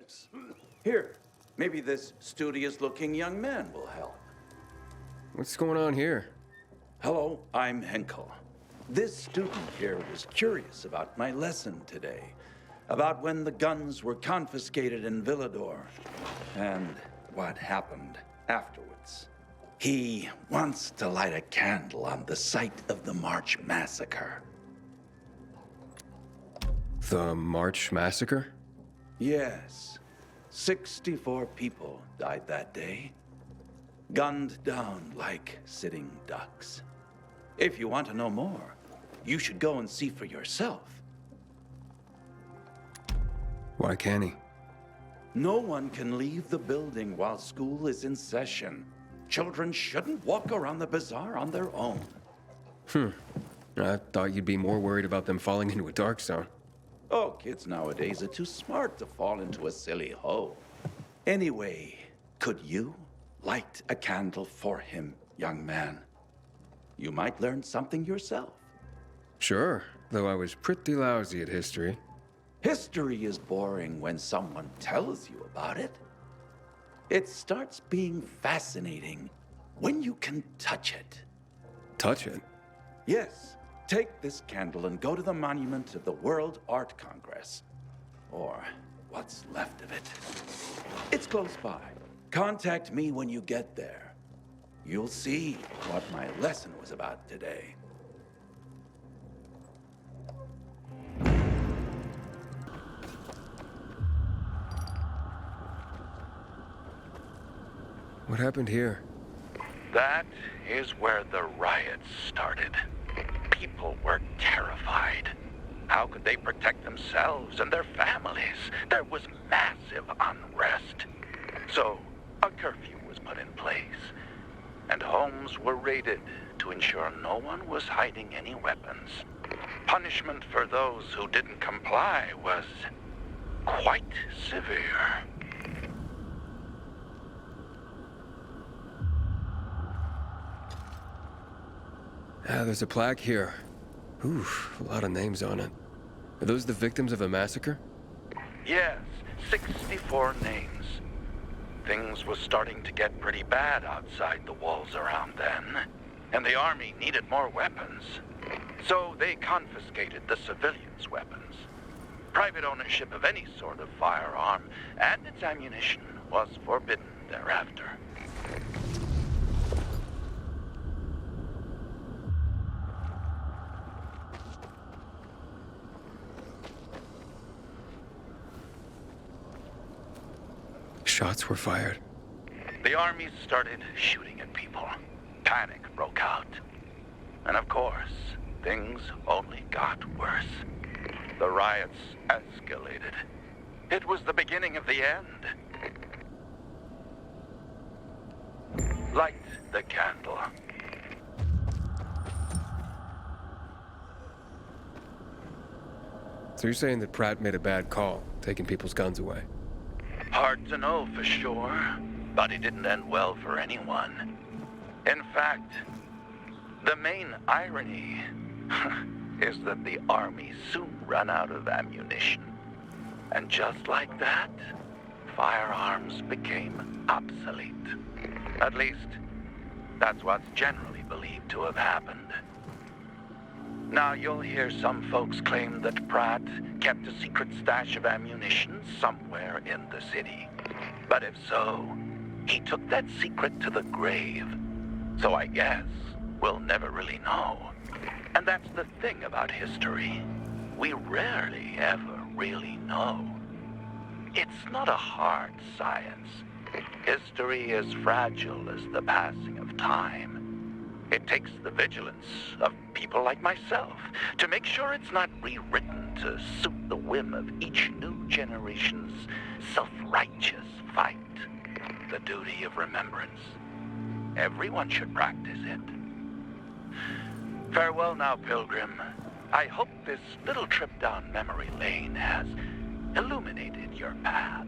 names. Here, maybe this studious-looking young man will help. What's going on here? Hello, I'm Henkel. This student here was curious about my lesson today, about when the guns were confiscated in Villador, and what happened afterwards. He wants to light a candle on the site of the March Massacre. The March Massacre? Yes. 64 people died that day. Gunned down like sitting ducks. If you want to know more, you should go and see for yourself. Why can't he? No one can leave the building while school is in session. Children shouldn't walk around the bazaar on their own. I thought you'd be more worried about them falling into a dark zone. Oh, kids nowadays are too smart to fall into a silly hole. Anyway, could you light a candle for him, young man? You might learn something yourself. Sure, though I was pretty lousy at history. History is boring when someone tells you about it. It starts being fascinating when you can touch it. Touch it? Yes. Take this candle and go to the monument of the World Art Congress. Or what's left of it. It's close by. Contact me when you get there. You'll see what my lesson was about today. What happened here? That is where the riots started. People were terrified. How could they protect themselves and their families? There was massive unrest. So, a curfew was put in place, and homes were raided to ensure no one was hiding any weapons. Punishment for those who didn't comply was quite severe. There's a plaque here. Oof, a lot of names on it. Are those the victims of a massacre? Yes, 64 names. Things was starting to get pretty bad outside the walls around then, and the army needed more weapons. So they confiscated the civilians' weapons. Private ownership of any sort of firearm and its ammunition was forbidden thereafter. Shots were fired. The army started shooting at people. Panic broke out. And of course, things only got worse. The riots escalated. It was the beginning of the end. Light the candle. So you're saying that Pratt made a bad call, taking people's guns away? Hard to know for sure, but it didn't end well for anyone. In fact, the main irony is that the army soon ran out of ammunition. And just like that, firearms became obsolete. At least, that's what's generally believed to have happened. Now, you'll hear some folks claim that Pratt kept a secret stash of ammunition somewhere in the city. But if so, he took that secret to the grave. So I guess we'll never really know. And that's the thing about history. We rarely ever really know. It's not a hard science. History is fragile as the passing of time. It takes the vigilance of people like myself to make sure it's not rewritten to suit the whim of each new generation's self-righteous fight. The duty of remembrance. Everyone should practice it. Farewell now, Pilgrim. I hope this little trip down memory lane has illuminated your path.